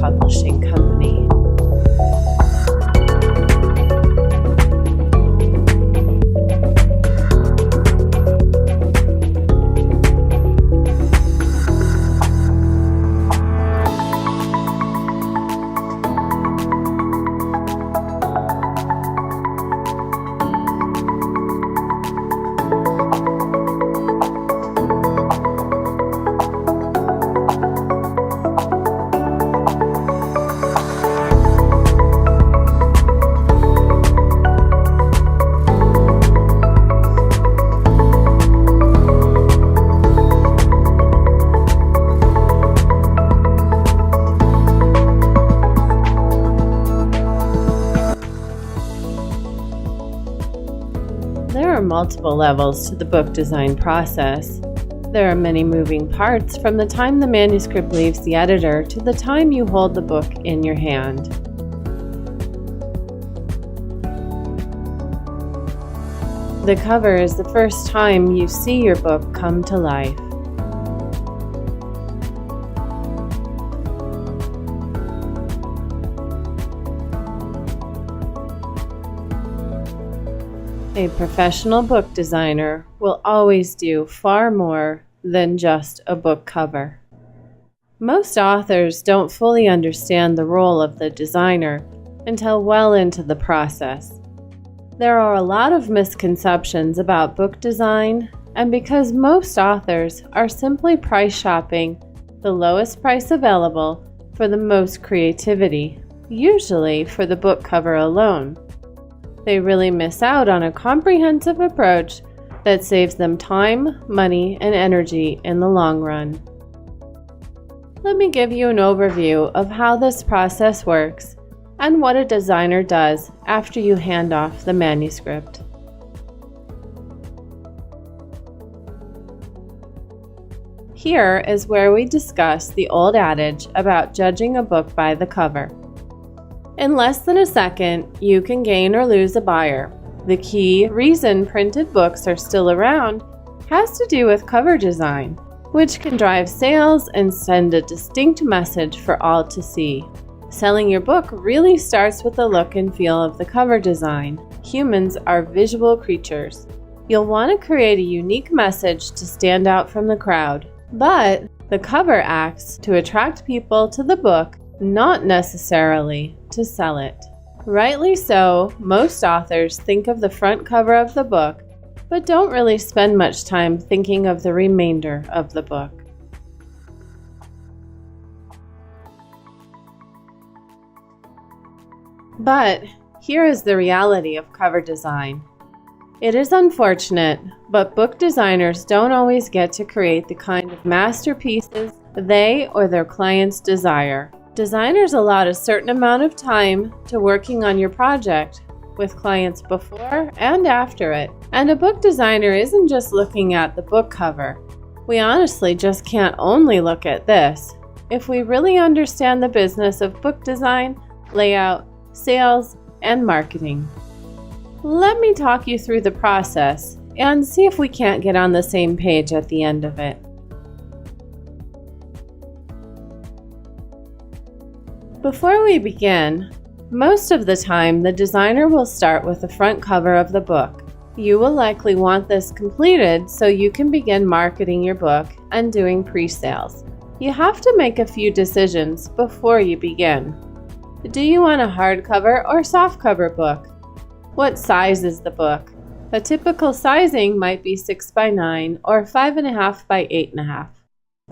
Publishing Company. There are multiple levels to the book design process. There are many moving parts from the time the manuscript leaves the editor to the time you hold the book in your hand. The cover is the first time you see your book come to life. A professional book designer will always do far more than just a book cover. Most authors don't fully understand the role of the designer until well into the process. There are a lot of misconceptions about book design, and because most authors are simply price shopping the lowest price available for the most creativity, usually for the book cover alone, they really miss out on a comprehensive approach that saves them time, money, and energy in the long run. Let me give you an overview of how this process works and what a designer does after you hand off the manuscript. Here is where we discuss the old adage about judging a book by the cover. In less than a second, you can gain or lose a buyer. The key reason printed books are still around has to do with cover design, which can drive sales and send a distinct message for all to see. Selling your book really starts with the look and feel of the cover design. Humans are visual creatures. You'll want to create a unique message to stand out from the crowd, but the cover acts to attract people to the book, not necessarily to sell it. Rightly so, most authors think of the front cover of the book, but don't really spend much time thinking of the remainder of the book. But here is the reality of cover design. It is unfortunate, but book designers don't always get to create the kind of masterpieces they or their clients desire. Designers allot a certain amount of time to working on your project, with clients before and after it. And a book designer isn't just looking at the book cover. We honestly just can't only look at this. If we really understand the business of book design, layout, sales, and marketing. Let me talk you through the process and see if we can't get on the same page at the end of it. Before we begin, most of the time the designer will start with the front cover of the book. You will likely want this completed so you can begin marketing your book and doing pre-sales. You have to make a few decisions before you begin. Do you want a hardcover or softcover book? What size is the book? A typical sizing might be 6x9 or 5.5 by 8.5.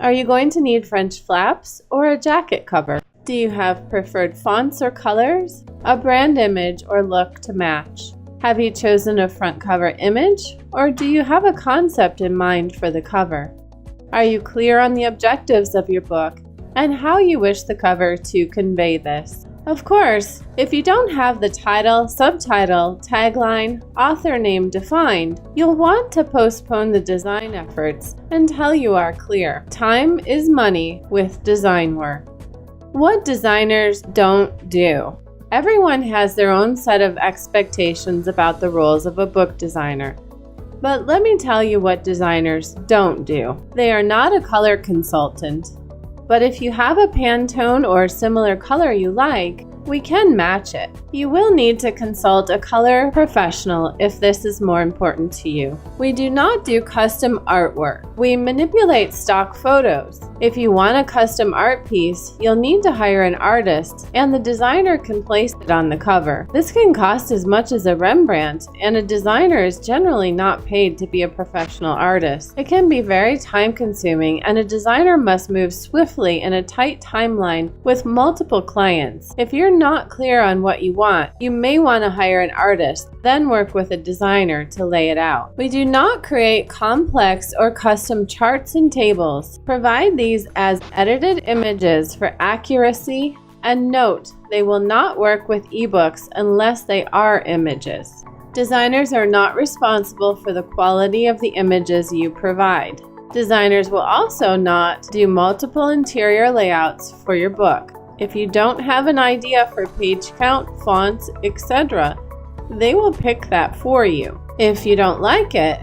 Are you going to need French flaps or a jacket cover? Do you have preferred fonts or colors? A brand image or look to match? Have you chosen a front cover image, or do you have a concept in mind for the cover? Are you clear on the objectives of your book and how you wish the cover to convey this? Of course, if you don't have the title, subtitle, tagline, author name defined, you'll want to postpone the design efforts until you are clear. Time is money with design work. What designers don't do. Everyone has their own set of expectations about the roles of a book designer. But let me tell you what designers don't do. They are not a color consultant. But if you have a Pantone or similar color you like, we can match it. You will need to consult a color professional if this is more important to you. We do not do custom artwork. We manipulate stock photos. If you want a custom art piece, you'll need to hire an artist, and the designer can place it on the cover. This can cost as much as a Rembrandt, and a designer is generally not paid to be a professional artist. It can be very time-consuming, and a designer must move swiftly in a tight timeline with multiple clients. If you're not clear on what you want, you may want to hire an artist, then work with a designer to lay it out. We do not create complex or custom charts and tables. Provide these as edited images for accuracy, and note, they will not work with ebooks unless they are images. Designers are not responsible for the quality of the images you provide. Designers will also not do multiple interior layouts for your book. If you don't have an idea for page count, fonts, etc., they will pick that for you. If you don't like it,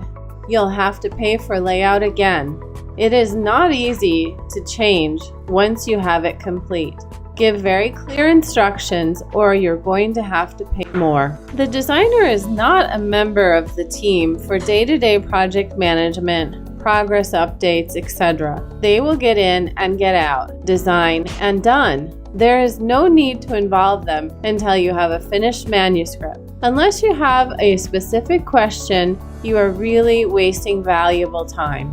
you'll have to pay for layout again. It is not easy to change once you have it complete. Give very clear instructions or you're going to have to pay more. The designer is not a member of the team for day-to-day project management, progress updates, etc. They will get in and get out, design, and done. There is no need to involve them until you have a finished manuscript. Unless you have a specific question, you are really wasting valuable time.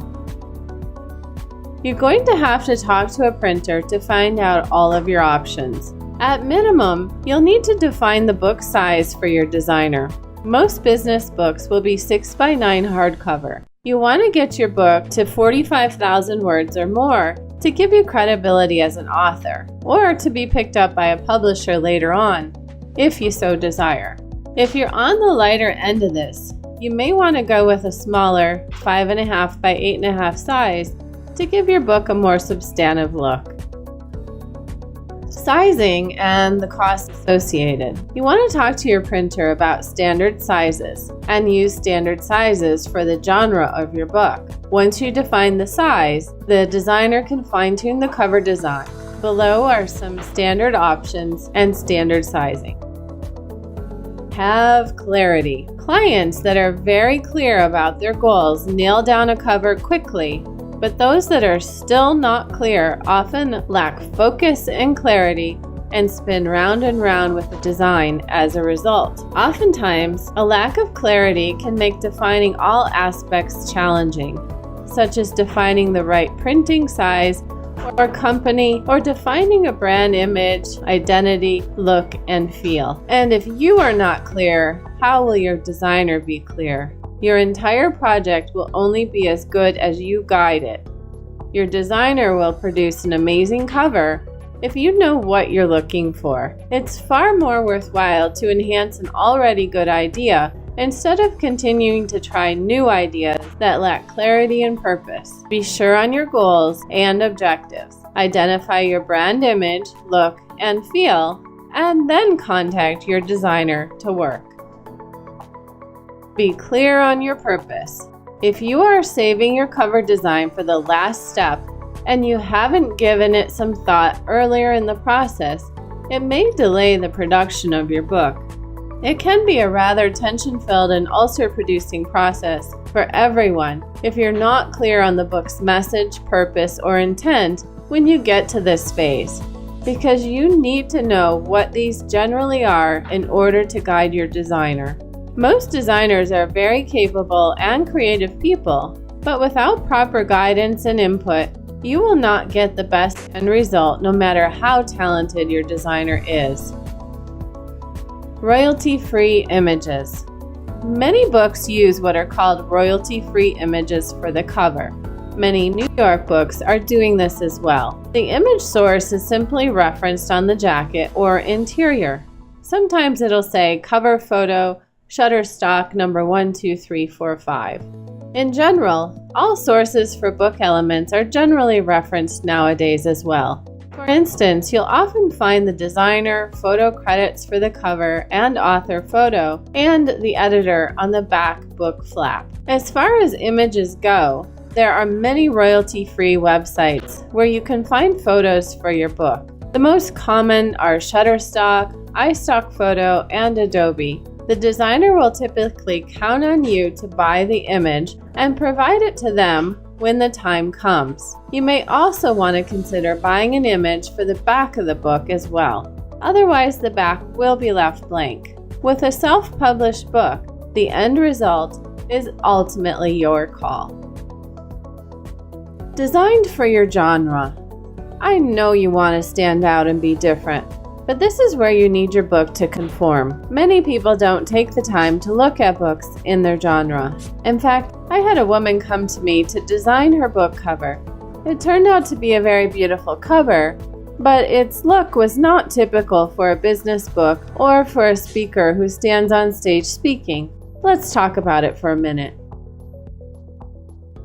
You're going to have to talk to a printer to find out all of your options. At minimum, you'll need to define the book size for your designer. Most business books will be 6x9 hardcover. You want to get your book to 45,000 words or more to give you credibility as an author, or to be picked up by a publisher later on, if you so desire. If you're on the lighter end of this, you may want to go with a smaller 5.5 by 8.5 size to give your book a more substantive look. Sizing and the costs associated. You want to talk to your printer about standard sizes and use standard sizes for the genre of your book. Once you define the size, the designer can fine-tune the cover design. Below are some standard options and standard sizing. Have clarity. Clients that are very clear about their goals nail down a cover quickly, but those that are still not clear often lack focus and clarity and spin round and round with the design as a result. Oftentimes, a lack of clarity can make defining all aspects challenging, such as defining the right printing size or company, or defining a brand image, identity, look, and feel. And if you are not clear, how will your designer be clear? Your entire project will only be as good as you guide it. Your designer will produce an amazing cover if you know what you're looking for. It's far more worthwhile to enhance an already good idea instead of continuing to try new ideas that lack clarity and purpose. Be sure on your goals and objectives. Identify your brand image, look, and feel, and then contact your designer to work. Be clear on your purpose. If you are saving your cover design for the last step and you haven't given it some thought earlier in the process, it may delay the production of your book. It can be a rather tension-filled and ulcer-producing process for everyone if you're not clear on the book's message, purpose, or intent when you get to this phase, because you need to know what these generally are in order to guide your designer. Most designers are very capable and creative people, but without proper guidance and input, you will not get the best end result no matter how talented your designer is. Royalty-free images. Many books use what are called royalty-free images for the cover. Many New York books are doing this as well. The image source is simply referenced on the jacket or interior. Sometimes it'll say cover photo, Shutterstock number 12345. In general, all sources for book elements are generally referenced nowadays as well. For instance, you'll often find the designer, photo credits for the cover and author photo, and the editor on the back book flap. As far as images go, there are many royalty-free websites where you can find photos for your book. The most common are Shutterstock, iStockPhoto, and Adobe. The designer will typically count on you to buy the image and provide it to them when the time comes. You may also want to consider buying an image for the back of the book as well. Otherwise, the back will be left blank. With a self-published book, the end result is ultimately your call. Designed for your genre. I know you want to stand out and be different, but this is where you need your book to conform. Many people don't take the time to look at books in their genre. In fact, I had a woman come to me to design her book cover. It turned out to be a very beautiful cover, but its look was not typical for a business book or for a speaker who stands on stage speaking. Let's talk about it for a minute.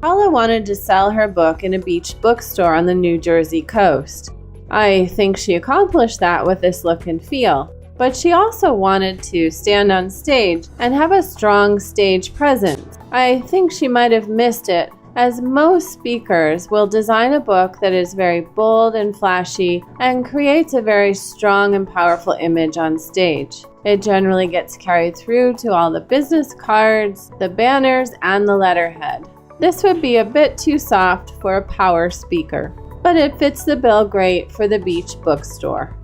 Paula wanted to sell her book in a beach bookstore on the New Jersey coast. I think she accomplished that with this look and feel, but she also wanted to stand on stage and have a strong stage presence. I think she might have missed it, as most speakers will design a book that is very bold and flashy and creates a very strong and powerful image on stage. It generally gets carried through to all the business cards, the banners, and the letterhead. This would be a bit too soft for a power speaker, but it fits the bill great for the beach bookstore.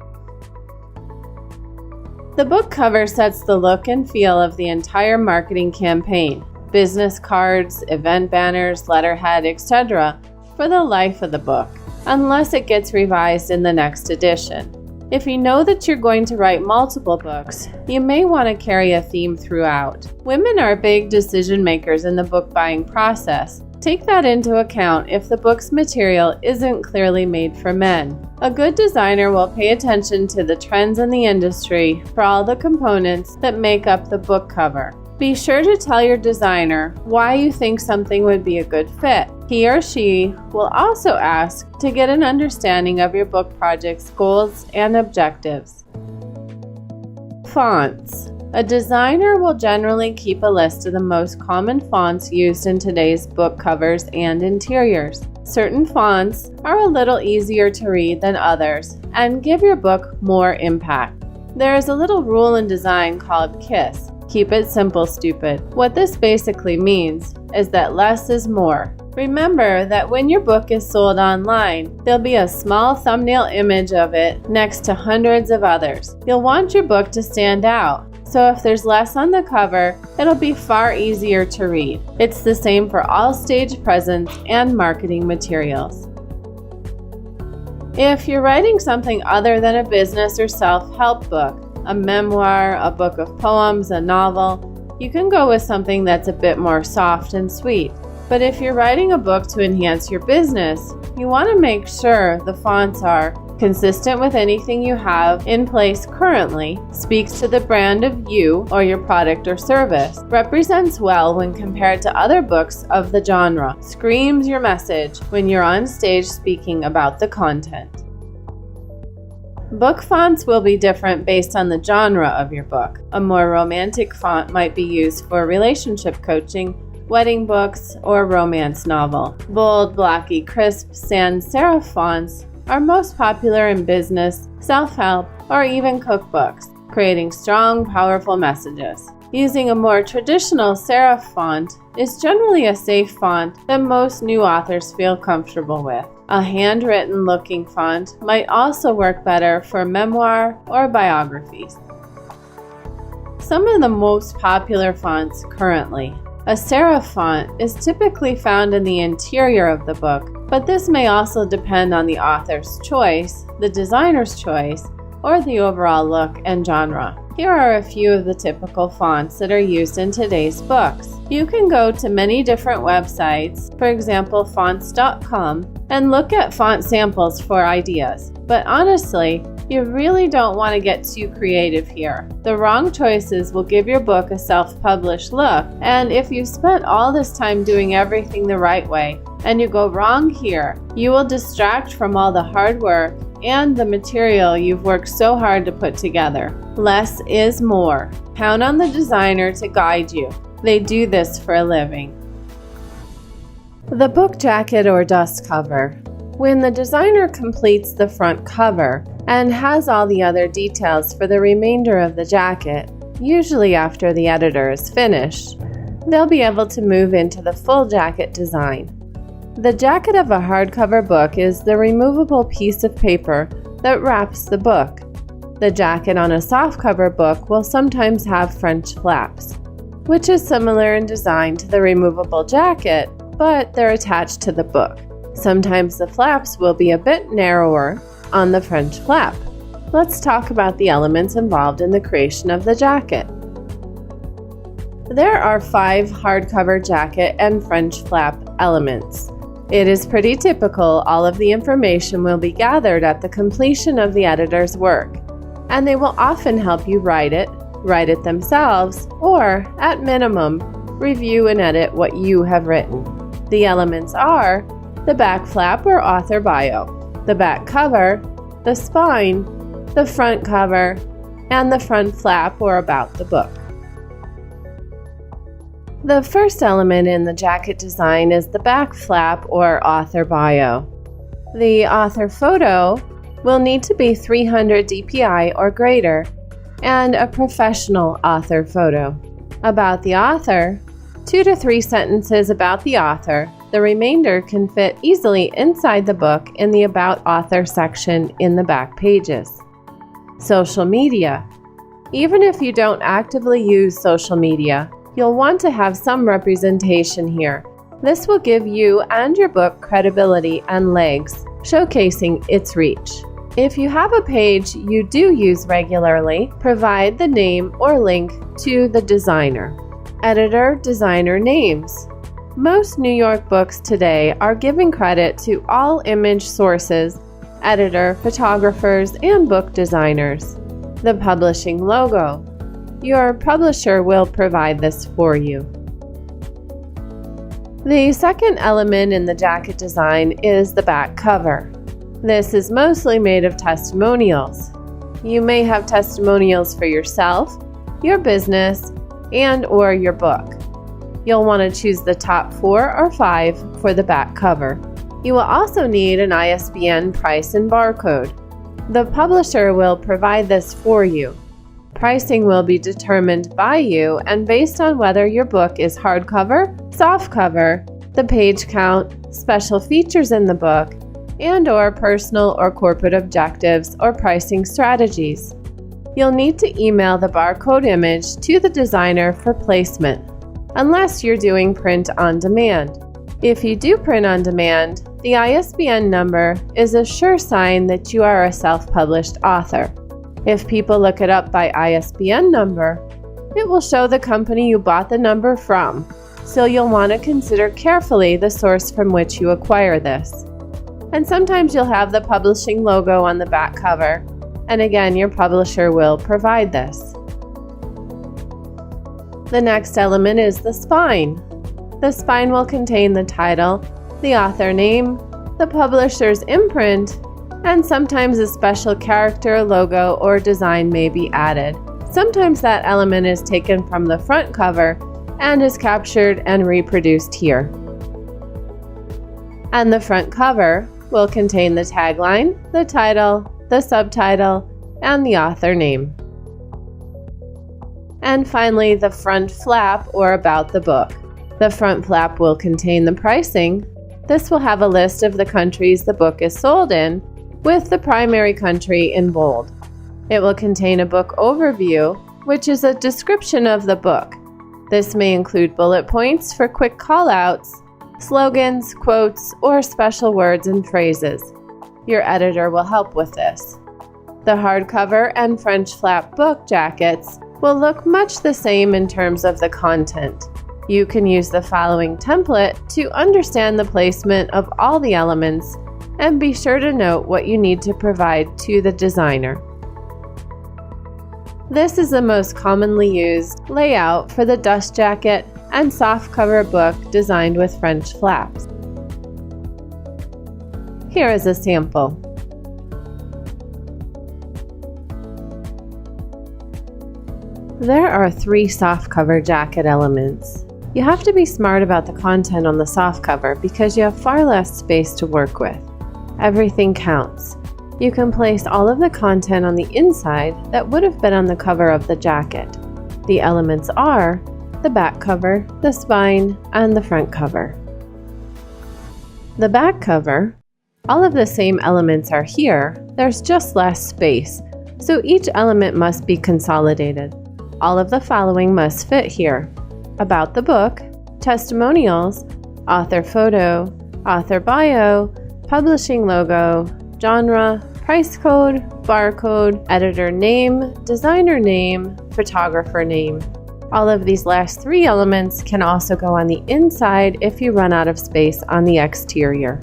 The book cover sets the look and feel of the entire marketing campaign, business cards, event banners, letterhead, etc., for the life of the book, unless it gets revised in the next edition. If you know that you're going to write multiple books, you may want to carry a theme throughout. Women are big decision makers in the book buying process. Take that into account if the book's material isn't clearly made for men. A good designer will pay attention to the trends in the industry for all the components that make up the book cover. Be sure to tell your designer why you think something would be a good fit. He or she will also ask to get an understanding of your book project's goals and objectives. Fonts. A designer will generally keep a list of the most common fonts used in today's book covers and interiors. Certain fonts are a little easier to read than others and give your book more impact. There is a little rule in design called KISS. Keep it simple, stupid. What this basically means is that less is more. Remember that when your book is sold online, there'll be a small thumbnail image of it next to hundreds of others. You'll want your book to stand out, so if there's less on the cover, it'll be far easier to read. It's the same for all stage presence and marketing materials. If you're writing something other than a business or self-help book, a memoir, a book of poems, a novel, you can go with something that's a bit more soft and sweet. But if you're writing a book to enhance your business, you want to make sure the fonts are consistent with anything you have in place currently, speaks to the brand of you or your product or service, represents well when compared to other books of the genre, screams your message when you're on stage speaking about the content. Book fonts will be different based on the genre of your book. A more romantic font might be used for relationship coaching, wedding books, or romance novel. Bold, blocky, crisp, sans serif fonts are most popular in business, self-help, or even cookbooks, creating strong, powerful messages. Using a more traditional serif font is generally a safe font that most new authors feel comfortable with. A handwritten looking font might also work better for memoir or biographies. Some of the most popular fonts currently. A serif font is typically found in the interior of the book, but this may also depend on the author's choice, the designer's choice, or the overall look and genre. Here are a few of the typical fonts that are used in today's books. You can go to many different websites, for example fonts.com, and look at font samples for ideas. But honestly, you really don't want to get too creative here. The wrong choices will give your book a self-published look, and if you've spent all this time doing everything the right way and you go wrong here, you will distract from all the hard work and the material you've worked so hard to put together. Less is more. Count on the designer to guide you. They do this for a living. The book jacket or dust cover. When the designer completes the front cover and has all the other details for the remainder of the jacket, usually after the editor is finished, they'll be able to move into the full jacket design. The jacket of a hardcover book is the removable piece of paper that wraps the book. The jacket on a softcover book will sometimes have French flaps, which is similar in design to the removable jacket, but they're attached to the book. Sometimes the flaps will be a bit narrower on the French flap. Let's talk about the elements involved in the creation of the jacket. There are 5 hardcover jacket and French flap elements. It is pretty typical all of the information will be gathered at the completion of the editor's work, and they will often help you write it themselves, or, at minimum, review and edit what you have written. The elements are the back flap or author bio, the back cover, the spine, the front cover, and the front flap or about the book. The first element in the jacket design is the back flap or author bio. The author photo will need to be 300 dpi or greater, and a professional author photo. About the author, 2 to 3 sentences about the author. The remainder can fit easily inside the book in the About Author section in the back pages. Social media. Even if you don't actively use social media, you'll want to have some representation here. This will give you and your book credibility and legs, showcasing its reach. If you have a page you do use regularly, provide the name or link to the designer. Editor, designer names. Most New York books today are giving credit to all image sources, editor, photographers, and book designers. The publishing logo. Your publisher will provide this for you. The second element in the jacket design is the back cover. This is mostly made of testimonials. You may have testimonials for yourself, your business, and/or your book. You'll want to choose the top 4 or 5 for the back cover. You will also need an ISBN price and barcode. The publisher will provide this for you. Pricing will be determined by you and based on whether your book is hardcover, softcover, the page count, special features in the book, and/or personal or corporate objectives or pricing strategies. You'll need to email the barcode image to the designer for placement, unless you're doing print on demand. If you do print on demand, the ISBN number is a sure sign that you are a self-published author. If people look it up by ISBN number, it will show the company you bought the number from, so you'll want to consider carefully the source from which you acquire this. And sometimes you'll have the publishing logo on the back cover, and again, your publisher will provide this. The next element is the spine. The spine will contain the title, the author name, the publisher's imprint, and sometimes a special character, logo, or design may be added. Sometimes that element is taken from the front cover and is captured and reproduced here. And the front cover will contain the tagline, the title, the subtitle, and the author name. And finally, the front flap or about the book. The front flap will contain the pricing. This will have a list of the countries the book is sold in, with the primary country in bold. It will contain a book overview, which is a description of the book. This may include bullet points for quick call-outs, slogans, quotes, or special words and phrases. Your editor will help with this. The hardcover and French flap book jackets will look much the same in terms of the content. You can use the following template to understand the placement of all the elements and be sure to note what you need to provide to the designer. This is the most commonly used layout for the dust jacket and softcover book designed with French flaps. Here is a sample. There are 3 softcover jacket elements. You have to be smart about the content on the softcover because you have far less space to work with. Everything counts. You can place all of the content on the inside that would have been on the cover of the jacket. The elements are the back cover, the spine, and the front cover. The back cover, all of the same elements are here, there's just less space, so each element must be consolidated. All of the following must fit here: about the book, testimonials, author photo, author bio, publishing logo, genre, price code, barcode, editor name, designer name, photographer name. All of these last three elements can also go on the inside if you run out of space on the exterior.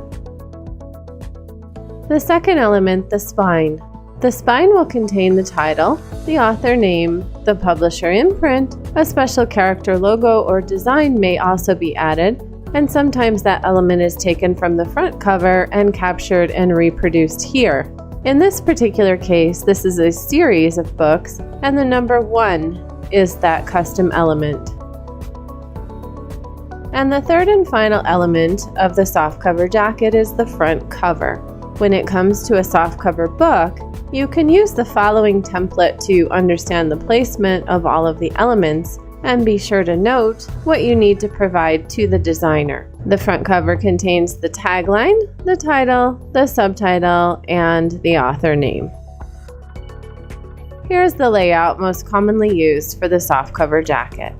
The second element, the spine. The spine will contain the title, the author name, the publisher imprint, a special character logo or design may also be added, and sometimes that element is taken from the front cover and captured and reproduced here. In this particular case, this is a series of books, and the number 1 is that custom element. And the third and final element of the softcover jacket is the front cover. When it comes to a softcover book, you can use the following template to understand the placement of all of the elements and be sure to note what you need to provide to the designer. The front cover contains the tagline, the title, the subtitle, and the author name. Here's the layout most commonly used for the softcover jacket.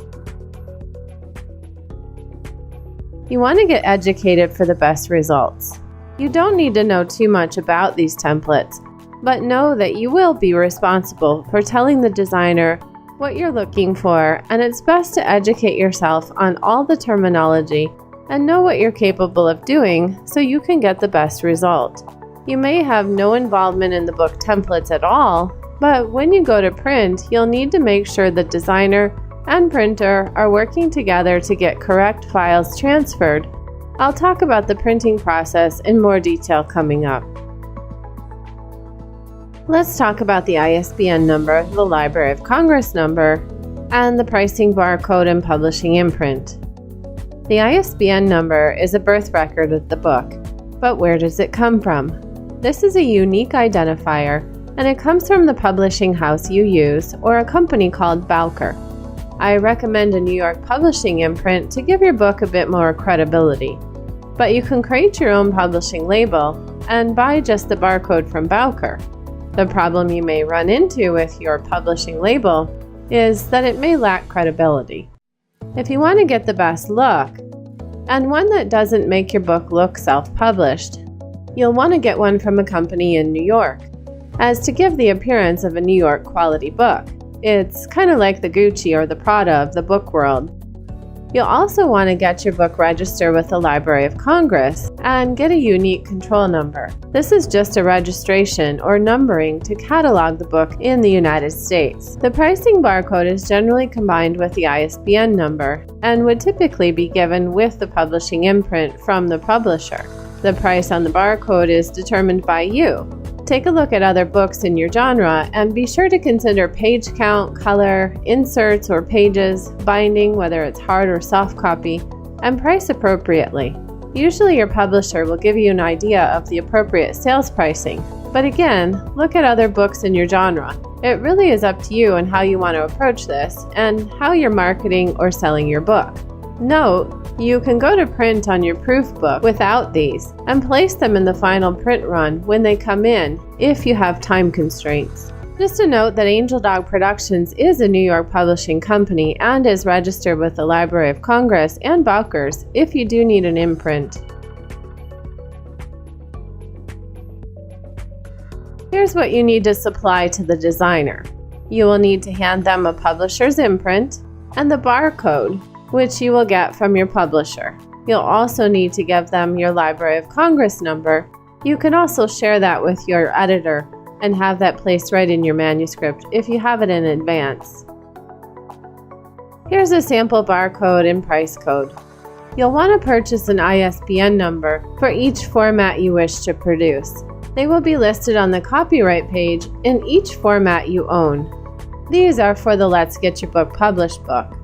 You want to get educated for the best results. You don't need to know too much about these templates, but know that you will be responsible for telling the designer what you're looking for, and it's best to educate yourself on all the terminology and know what you're capable of doing so you can get the best result. You may have no involvement in the book templates at all, but when you go to print, you'll need to make sure the designer and printer are working together to get correct files transferred. I'll talk about the printing process in more detail coming up. Let's talk about the ISBN number, the Library of Congress number, and the pricing barcode and publishing imprint. The ISBN number is a birth record of the book, but where does it come from? This is a unique identifier, and it comes from the publishing house you use or a company called Bowker. I recommend a New York publishing imprint to give your book a bit more credibility. But you can create your own publishing label and buy just the barcode from Bowker. The problem you may run into with your publishing label is that it may lack credibility. If you want to get the best look, and one that doesn't make your book look self-published, you'll want to get one from a company in New York, as to give the appearance of a New York quality book. It's kind of like the Gucci or the Prada of the book world. You'll also want to get your book registered with the Library of Congress and get a unique control number. This is just a registration or numbering to catalog the book in the United States. The pricing barcode is generally combined with the ISBN number and would typically be given with the publishing imprint from the publisher. The price on the barcode is determined by you. Take a look at other books in your genre and be sure to consider page count, color, inserts or pages, binding, whether it's hard or soft copy, and price appropriately. Usually your publisher will give you an idea of the appropriate sales pricing, but again, look at other books in your genre. It really is up to you and how you want to approach this and how you're marketing or selling your book. Note, you can go to print on your proof book without these and place them in the final print run when they come in if you have time constraints. Just a note that Angel Dog Productions is a New York publishing company and is registered with the Library of Congress and Bowker's if you do need an imprint. Here's what you need to supply to the designer. You will need to hand them a publisher's imprint and the barcode, which you will get from your publisher. You'll also need to give them your Library of Congress number. You can also share that with your editor and have that placed right in your manuscript if you have it in advance. Here's a sample barcode and price code. You'll want to purchase an ISBN number for each format you wish to produce. They will be listed on the copyright page in each format you own. These are for the Let's Get Your Book Published book.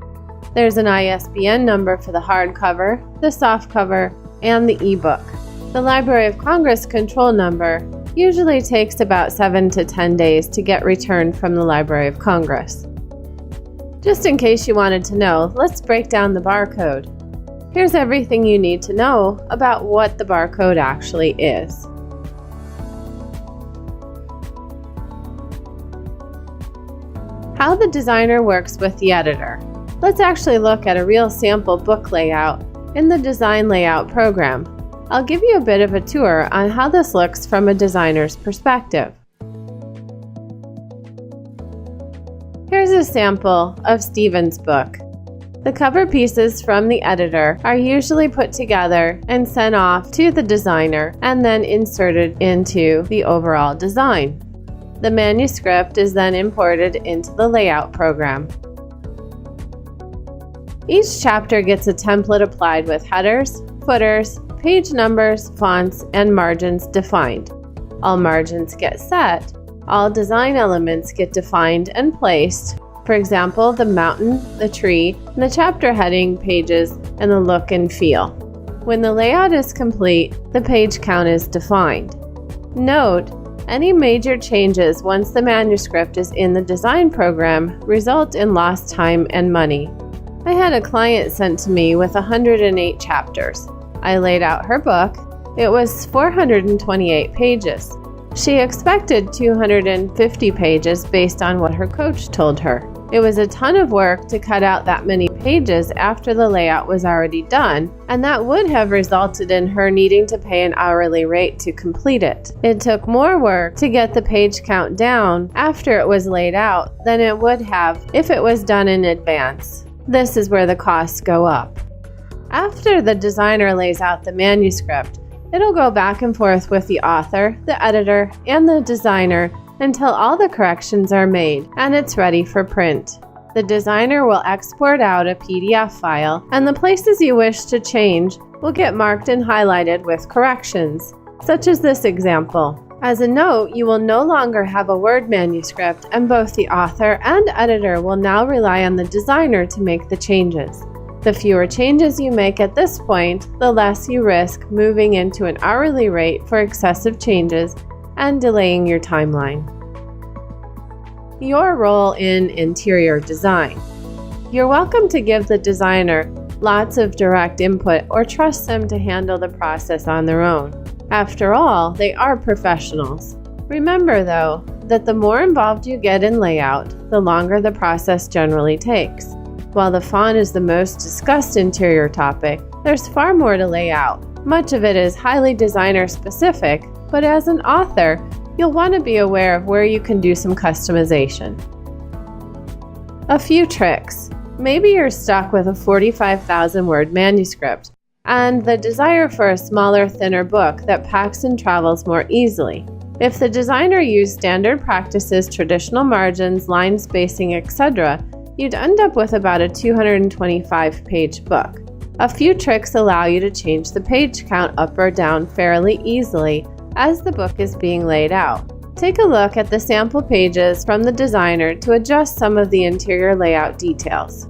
There's an ISBN number for the hardcover, the softcover, and the ebook. The Library of Congress control number usually takes about 7 to 10 days to get returned from the Library of Congress. Just in case you wanted to know, let's break down the barcode. Here's everything you need to know about what the barcode actually is. How the designer works with the editor. Let's actually look at a real sample book layout in the Design Layout program. I'll give you a bit of a tour on how this looks from a designer's perspective. Here's a sample of Stephen's book. The cover pieces from the editor are usually put together and sent off to the designer and then inserted into the overall design. The manuscript is then imported into the layout program. Each chapter gets a template applied with headers, footers, page numbers, fonts, and margins defined. All margins get set. All design elements get defined and placed. For example, the mountain, the tree, and the chapter heading pages, and the look and feel. When the layout is complete, the page count is defined. Note, any major changes once the manuscript is in the design program result in lost time and money. I had a client sent to me with 108 chapters. I laid out her book. It was 428 pages. She expected 250 pages based on what her coach told her. It was a ton of work to cut out that many pages after the layout was already done, and that would have resulted in her needing to pay an hourly rate to complete it. It took more work to get the page count down after it was laid out than it would have if it was done in advance. This is where the costs go up. After the designer lays out the manuscript, it'll go back and forth with the author, the editor, and the designer until all the corrections are made and it's ready for print. The designer will export out a PDF file, and the places you wish to change will get marked and highlighted with corrections, such as this example. As a note, you will no longer have a Word manuscript, and both the author and editor will now rely on the designer to make the changes. The fewer changes you make at this point, the less you risk moving into an hourly rate for excessive changes and delaying your timeline. Your role in interior design. You're welcome to give the designer lots of direct input or trust them to handle the process on their own. After all, they are professionals. Remember, though, that the more involved you get in layout, the longer the process generally takes. While the font is the most discussed interior topic, there's far more to lay out. Much of it is highly designer specific, but as an author, you'll want to be aware of where you can do some customization. A few tricks. Maybe you're stuck with a 45,000 word manuscript and the desire for a smaller, thinner book that packs and travels more easily. If the designer used standard practices, traditional margins, line spacing, etc., you'd end up with about a 225-page book. A few tricks allow you to change the page count up or down fairly easily as the book is being laid out. Take a look at the sample pages from the designer to adjust some of the interior layout details.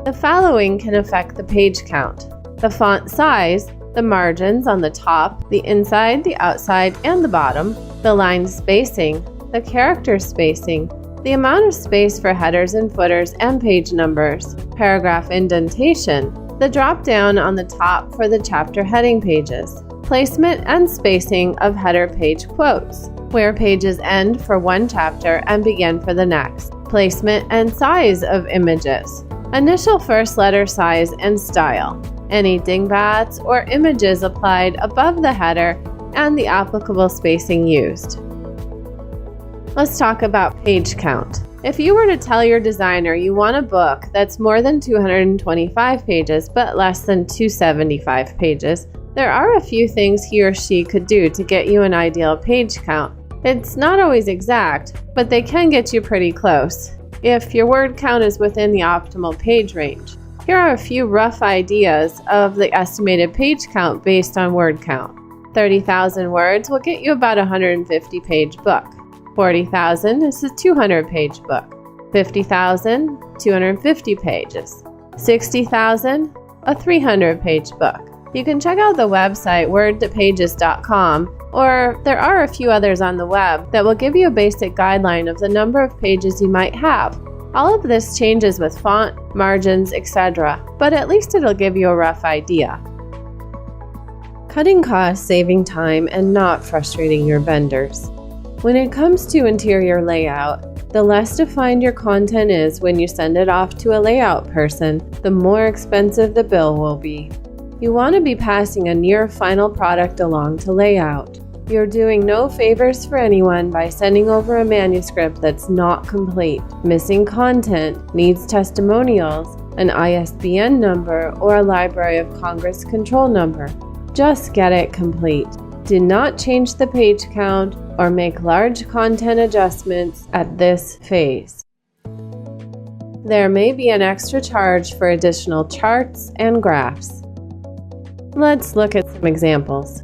The following can affect the page count: the font size, the margins on the top, the inside, the outside, and the bottom, the line spacing, the character spacing, the amount of space for headers and footers and page numbers, paragraph indentation, the drop-down on the top for the chapter heading pages, placement and spacing of header page quotes, where pages end for one chapter and begin for the next, placement and size of images, initial first letter size and style, any dingbats or images applied above the header, and the applicable spacing used. Let's talk about page count. If you were to tell your designer you want a book that's more than 225 pages but less than 275 pages, there are a few things he or she could do to get you an ideal page count. It's not always exact, but they can get you pretty close if your word count is within the optimal page range. Here are a few rough ideas of the estimated page count based on word count. 30,000 words will get you about a 150-page book. 40,000 is a 200-page book. 50,000, 250 pages. 60,000, a 300-page book. You can check out the website word2pages.com, or there are a few others on the web that will give you a basic guideline of the number of pages you might have. All of this changes with font, margins, etc., but at least it'll give you a rough idea. Cutting costs, saving time, and not frustrating your vendors. When it comes to interior layout, the less defined your content is when you send it off to a layout person, the more expensive the bill will be. You want to be passing a near final product along to layout. You're doing no favors for anyone by sending over a manuscript that's not complete, missing content, needs testimonials, an ISBN number, or a Library of Congress control number. Just get it complete. Do not change the page count or make large content adjustments at this phase. There may be an extra charge for additional charts and graphs. Let's look at some examples.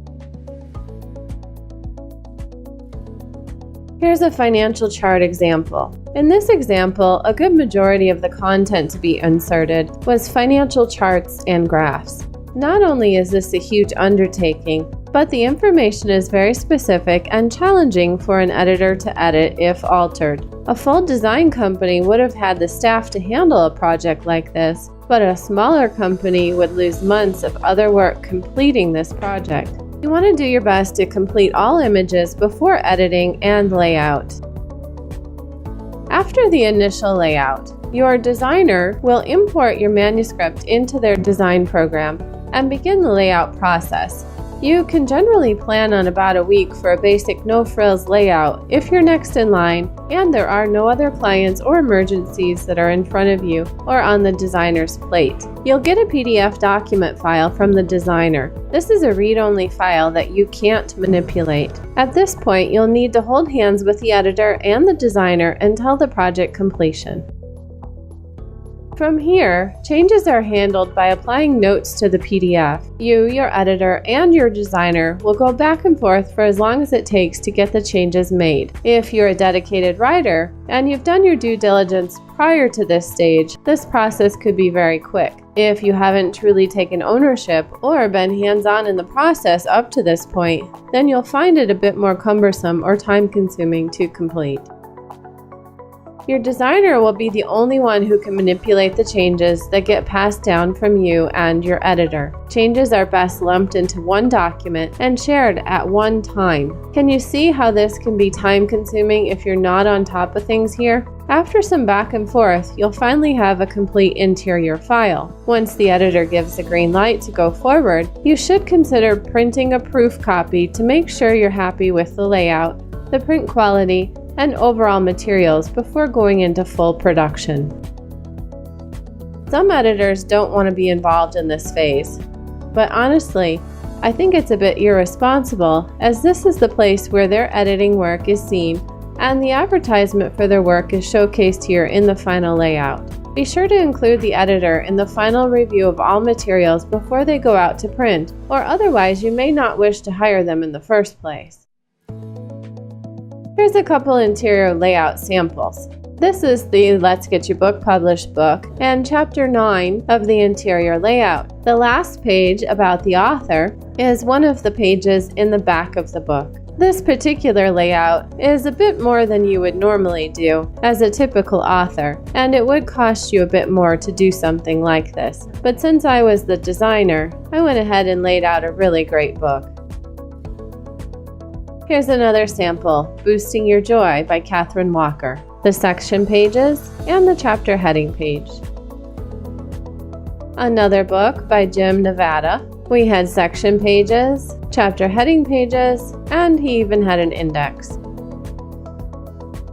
Here's a financial chart example. In this example, a good majority of the content to be inserted was financial charts and graphs. Not only is this a huge undertaking, but the information is very specific and challenging for an editor to edit if altered. A full design company would have had the staff to handle a project like this, but a smaller company would lose months of other work completing this project. You want to do your best to complete all images before editing and layout. After the initial layout, your designer will import your manuscript into their design program and begin the layout process. You can generally plan on about a week for a basic no-frills layout if you're next in line and there are no other clients or emergencies that are in front of you or on the designer's plate. You'll get a PDF document file from the designer. This is a read-only file that you can't manipulate. At this point, you'll need to hold hands with the editor and the designer until the project completion. From here, changes are handled by applying notes to the PDF. You, your editor, and your designer will go back and forth for as long as it takes to get the changes made. If you're a dedicated writer and you've done your due diligence prior to this stage, this process could be very quick. If you haven't truly taken ownership or been hands-on in the process up to this point, then you'll find it a bit more cumbersome or time-consuming to complete. Your designer will be the only one who can manipulate the changes that get passed down from you and your editor. Changes are best lumped into one document and shared at one time. Can you see how this can be time-consuming if you're not on top of things here? After some back and forth, you'll finally have a complete interior file. Once the editor gives the green light to go forward, you should consider printing a proof copy to make sure you're happy with the layout, the print quality, and overall materials before going into full production. Some editors don't want to be involved in this phase, but honestly, I think it's a bit irresponsible, as this is the place where their editing work is seen and the advertisement for their work is showcased here in the final layout. Be sure to include the editor in the final review of all materials before they go out to print, or otherwise you may not wish to hire them in the first place. Here's a couple interior layout samples. This is the Let's Get Your Book Published book and Chapter 9 of the interior layout. The last page about the author is one of the pages in the back of the book. This particular layout is a bit more than you would normally do as a typical author, and it would cost you a bit more to do something like this. But since I was the designer, I went ahead and laid out a really great book. Here's another sample, Boosting Your Joy by Catherine Walker. The section pages and the chapter heading page. Another book by Jim Nevada. We had section pages, chapter heading pages, and he even had an index.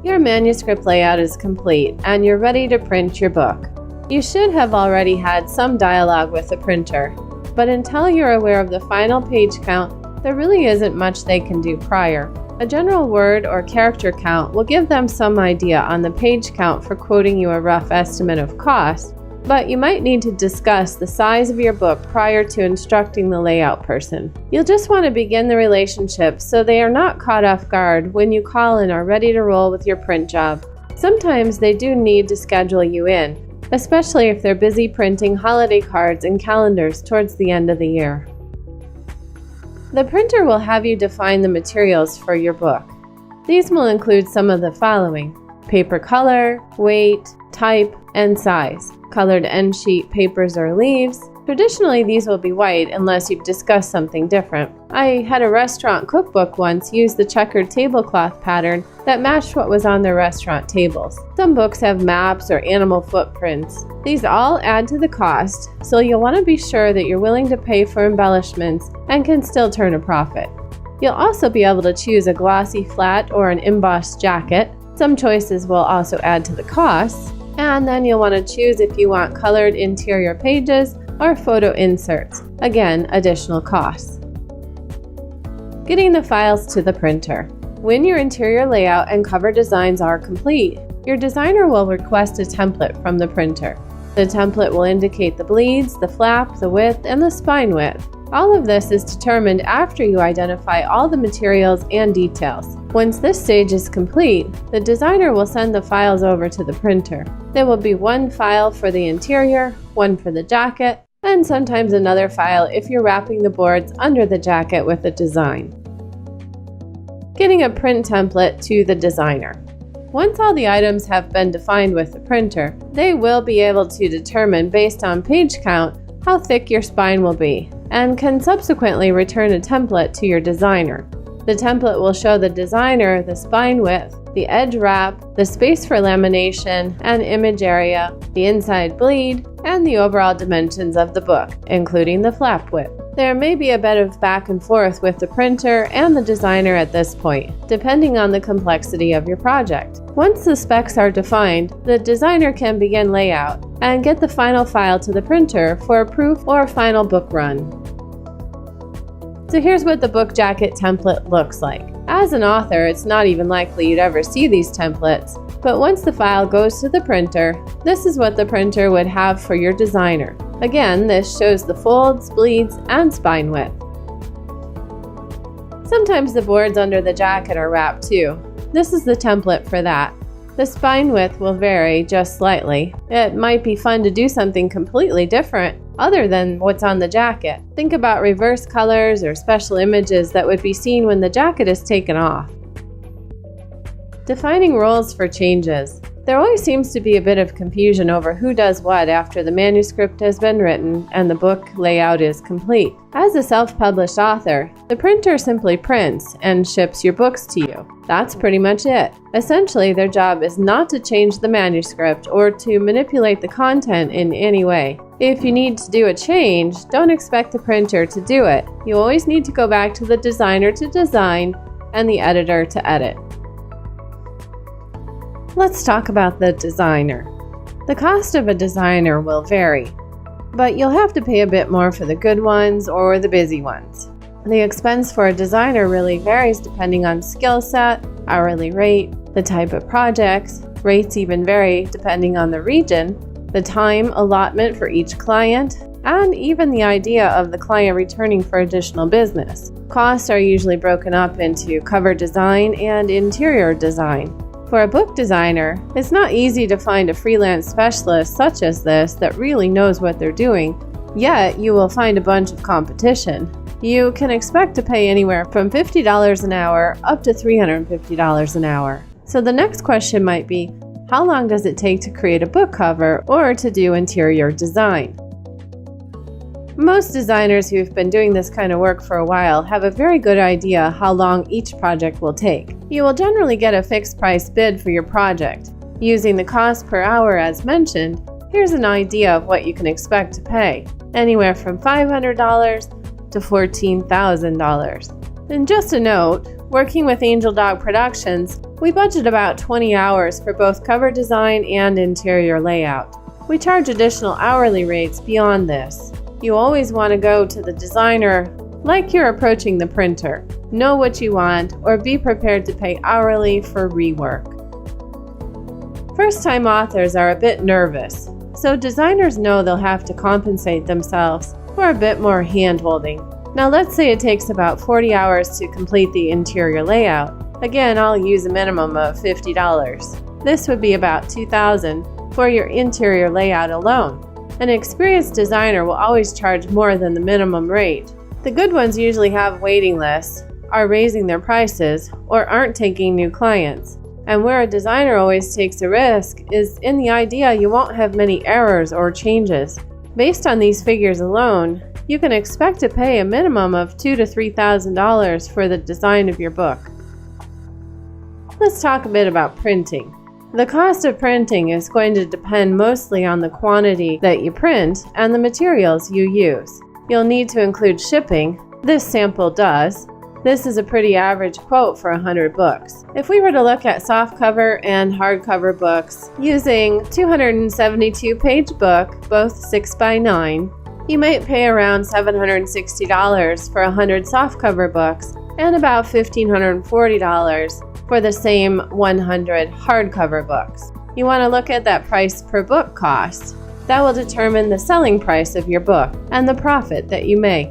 Your manuscript layout is complete and you're ready to print your book. You should have already had some dialogue with the printer, but until you're aware of the final page count, there really isn't much they can do prior. A general word or character count will give them some idea on the page count for quoting you a rough estimate of cost, but you might need to discuss the size of your book prior to instructing the layout person. You'll just want to begin the relationship so they are not caught off guard when you call and are ready to roll with your print job. Sometimes they do need to schedule you in, especially if they're busy printing holiday cards and calendars towards the end of the year. The printer will have you define the materials for your book. These will include some of the following: paper color, weight, type, and size, colored end sheet papers or leaves. Traditionally, these will be white unless you've discussed something different. I had a restaurant cookbook once use the checkered tablecloth pattern that matched what was on their restaurant tables. Some books have maps or animal footprints. These all add to the cost, so you'll want to be sure that you're willing to pay for embellishments and can still turn a profit. You'll also be able to choose a glossy flat or an embossed jacket. Some choices will also add to the costs, and then you'll want to choose if you want colored interior pages or photo inserts. Again, additional costs. Getting the files to the printer. When your interior layout and cover designs are complete, your designer will request a template from the printer. The template will indicate the bleeds, the flap, the width, and the spine width. All of this is determined after you identify all the materials and details. Once this stage is complete, the designer will send the files over to the printer. There will be one file for the interior, one for the jacket, and sometimes another file if you're wrapping the boards under the jacket with a design. Getting a print template to the designer. Once all the items have been defined with the printer, they will be able to determine based on page count how thick your spine will be, and can subsequently return a template to your designer. The template will show the designer the spine width, the edge wrap, the space for lamination and image area, the inside bleed, and the overall dimensions of the book, including the flap width. There may be a bit of back and forth with the printer and the designer at this point, depending on the complexity of your project. Once the specs are defined, the designer can begin layout and get the final file to the printer for a proof or final book run. So here's what the book jacket template looks like. As an author, it's not even likely you'd ever see these templates, but once the file goes to the printer, this is what the printer would have for your designer. Again, this shows the folds, bleeds, and spine width. Sometimes the boards under the jacket are wrapped too. This is the template for that. The spine width will vary just slightly. It might be fun to do something completely different other than what's on the jacket. Think about reverse colors or special images that would be seen when the jacket is taken off. Defining roles for changes. There always seems to be a bit of confusion over who does what after the manuscript has been written and the book layout is complete. As a self-published author, the printer simply prints and ships your books to you. That's pretty much it. Essentially, their job is not to change the manuscript or to manipulate the content in any way. If you need to do a change, don't expect the printer to do it. You always need to go back to the designer to design and the editor to edit. Let's talk about the designer. The cost of a designer will vary, but you'll have to pay a bit more for the good ones or the busy ones. The expense for a designer really varies depending on skill set, hourly rate, the type of projects. Rates even vary depending on the region, the time allotment for each client, and even the idea of the client returning for additional business. Costs are usually broken up into cover design and interior design. For a book designer, it's not easy to find a freelance specialist such as this that really knows what they're doing, yet you will find a bunch of competition. You can expect to pay anywhere from $50 an hour up to $350 an hour. So the next question might be, how long does it take to create a book cover or to do interior design? Most designers who've been doing this kind of work for a while have a very good idea how long each project will take. You will generally get a fixed price bid for your project. Using the cost per hour as mentioned, here's an idea of what you can expect to pay, anywhere from $500 to $14,000. And just a note, working with Angel Dog Productions, we budget about 20 hours for both cover design and interior layout. We charge additional hourly rates beyond this. You always want to go to the designer like you're approaching the printer. Know what you want or be prepared to pay hourly for rework. First-time authors are a bit nervous, so designers know they'll have to compensate themselves for a bit more hand-holding. Now let's say it takes about 40 hours to complete the interior layout. Again, I'll use a minimum of $50. This would be about $2,000 for your interior layout alone. An experienced designer will always charge more than the minimum rate. The good ones usually have waiting lists, are raising their prices, or aren't taking new clients. And where a designer always takes a risk is in the idea you won't have many errors or changes. Based on these figures alone, you can expect to pay a minimum of $2,000 to $3,000 for the design of your book. Let's talk a bit about printing. The cost of printing is going to depend mostly on the quantity that you print and the materials you use. You'll need to include shipping. This sample does. This is a pretty average quote for 100 books. If we were to look at softcover and hardcover books using 272-page book, both 6x9, you might pay around $760 for 100 softcover books and about $1,540 for the same 100 hardcover books. You want to look at that price per book cost. That will determine the selling price of your book and the profit that you make.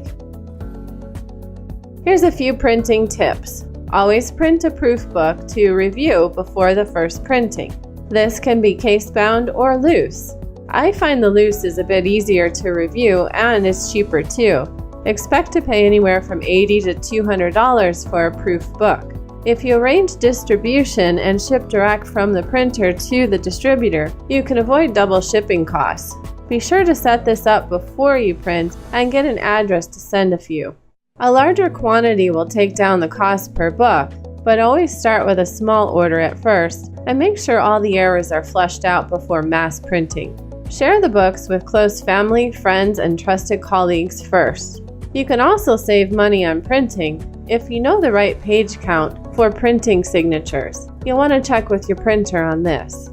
Here's a few printing tips. Always print a proof book to review before the first printing. This can be case-bound or loose. I find the loose is a bit easier to review and is cheaper too. Expect to pay anywhere from $80 to $200 for a proof book. If you arrange distribution and ship direct from the printer to the distributor, you can avoid double shipping costs. Be sure to set this up before you print and get an address to send a few. A larger quantity will take down the cost per book, but always start with a small order at first and make sure all the errors are flushed out before mass printing. Share the books with close family, friends, and trusted colleagues first. You can also save money on printing if you know the right page count for printing signatures. You'll want to check with your printer on this.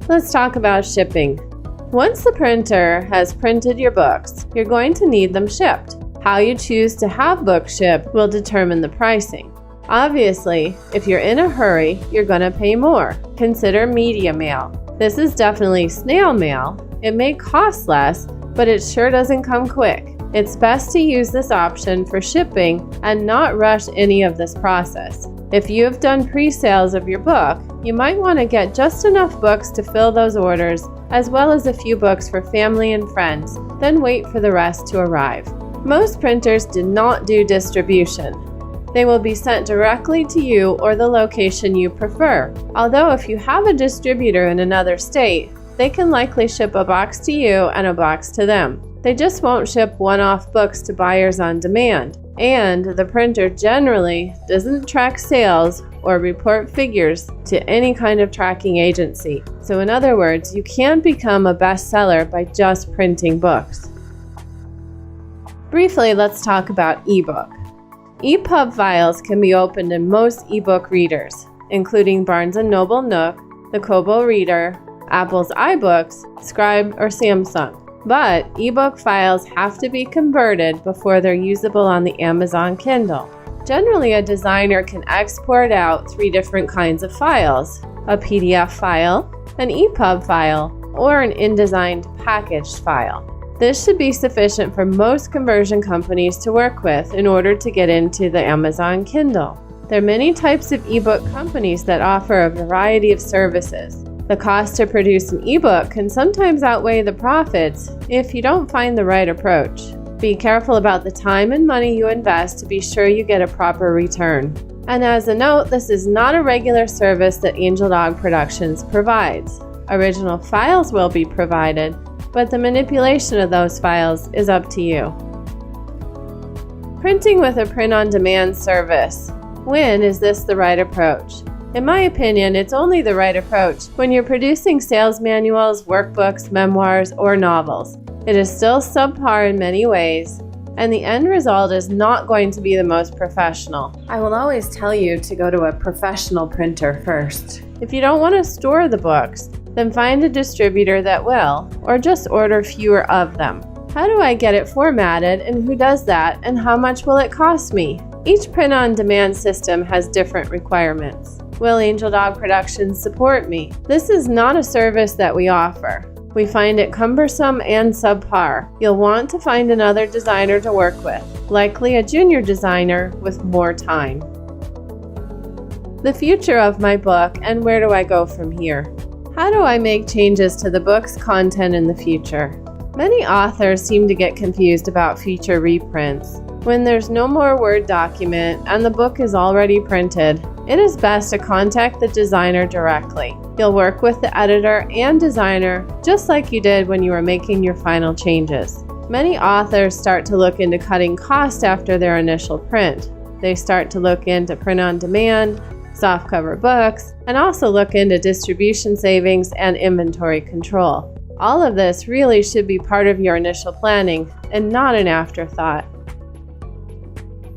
Let's talk about shipping. Once the printer has printed your books, you're going to need them shipped. How you choose to have books shipped will determine the pricing. Obviously, if you're in a hurry, you're going to pay more. Consider media mail. This is definitely snail mail. It may cost less, but it sure doesn't come quick. It's best to use this option for shipping and not rush any of this process. If you have done pre-sales of your book, you might want to get just enough books to fill those orders, as well as a few books for family and friends, then wait for the rest to arrive. Most printers do not do distribution. They will be sent directly to you or the location you prefer. Although if you have a distributor in another state, they can likely ship a box to you and a box to them. They just won't ship one-off books to buyers on demand, and the printer generally doesn't track sales or report figures to any kind of tracking agency. So in other words, you can't become a bestseller by just printing books. Briefly, let's talk about ebook. EPUB files can be opened in most ebook readers, including Barnes & Noble Nook, the Kobo Reader, Apple's iBooks, Scribe, or Samsung. But ebook files have to be converted before they're usable on the Amazon Kindle. Generally, a designer can export out 3 different kinds of files: a PDF file, an EPUB file, or an InDesign packaged file. This should be sufficient for most conversion companies to work with in order to get into the Amazon Kindle. There are many types of ebook companies that offer a variety of services. The cost to produce an ebook can sometimes outweigh the profits if you don't find the right approach. Be careful about the time and money you invest to be sure you get a proper return. And as a note, this is not a regular service that Angel Dog Productions provides. Original files will be provided, but the manipulation of those files is up to you. Printing with a print-on-demand service. When is this the right approach? In my opinion, it's only the right approach when you're producing sales manuals, workbooks, memoirs, or novels. It is still subpar in many ways, and the end result is not going to be the most professional. I will always tell you to go to a professional printer first. If you don't want to store the books, then find a distributor that will, or just order fewer of them. How do I get it formatted, and who does that, and how much will it cost me? Each print-on-demand system has different requirements. Will Angel Dog Productions support me? This is not a service that we offer. We find it cumbersome and subpar. You'll want to find another designer to work with, likely a junior designer with more time. the future of my book, and where do I go from here? How do I make changes to the book's content in the future? Many authors seem to get confused about future reprints. When there's no more Word document and the book is already printed, it is best to contact the designer directly. You'll work with the editor and designer just like you did when you were making your final changes. Many authors start to look into cutting costs after their initial print. They start to look into print on demand, softcover books, and also look into distribution savings and inventory control. All of this really should be part of your initial planning and not an afterthought.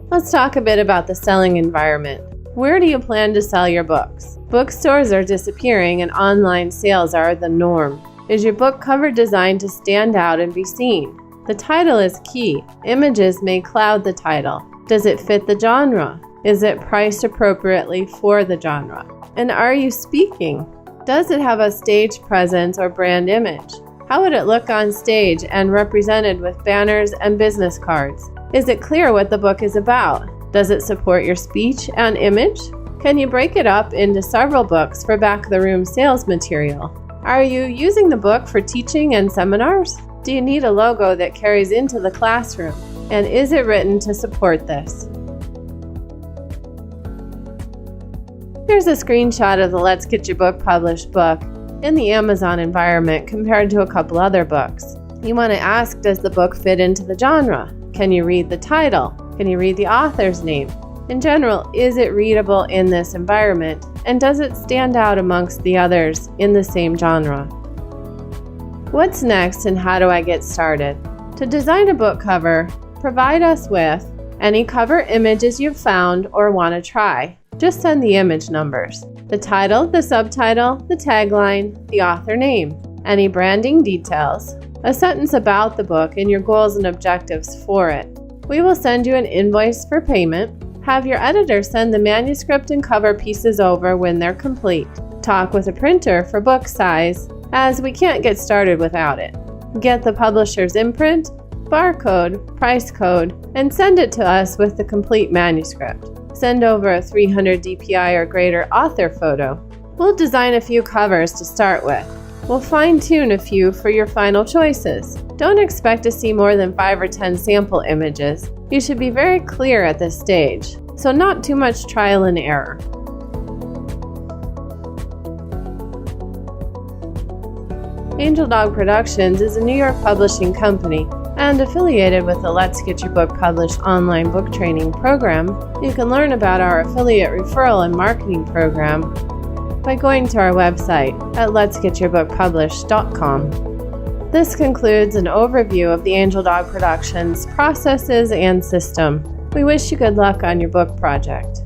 Let's talk a bit about the selling environment. Where do you plan to sell your books? Bookstores are disappearing and online sales are the norm. Is your book cover designed to stand out and be seen? The title is key. Images may cloud the title. Does it fit the genre? Is it priced appropriately for the genre? And are you speaking? Does it have a stage presence or brand image? How would it look on stage and represented with banners and business cards? Is it clear what the book is about? Does it support your speech and image? Can you break it up into several books for back-of-the-room sales material? Are you using the book for teaching and seminars? Do you need a logo that carries into the classroom? And is it written to support this? Here's a screenshot of the Let's Get Your Book Published book in the Amazon environment compared to a couple other books. You want to ask, does the book fit into the genre? Can you read the title? Can you read the author's name? In general, is it readable in this environment? And does it stand out amongst the others in the same genre? What's next and how do I get started? To design a book cover, provide us with any cover images you've found or want to try. Just send the image numbers, the title, the subtitle, the tagline, the author name, any branding details, a sentence about the book and your goals and objectives for it. We will send you an invoice for payment. Have your editor send the manuscript and cover pieces over when they're complete. Talk with a printer for book size, as we can't get started without it. Get the publisher's imprint, barcode, price code, and send it to us with the complete manuscript. Send over a 300 DPI or greater author photo. We'll design a few covers to start with. We'll fine-tune a few for your final choices. Don't expect to see more than 5 or 10 sample images. You should be very clear at this stage, so not too much trial and error. Angel Dog Productions is a New York publishing company and affiliated with the Let's Get Your Book Published online book training program. You can learn about our affiliate referral and marketing program by going to our website at letsgetyourbookpublished.com. This concludes an overview of the Angel Dog Productions processes and system. We wish you good luck on your book project.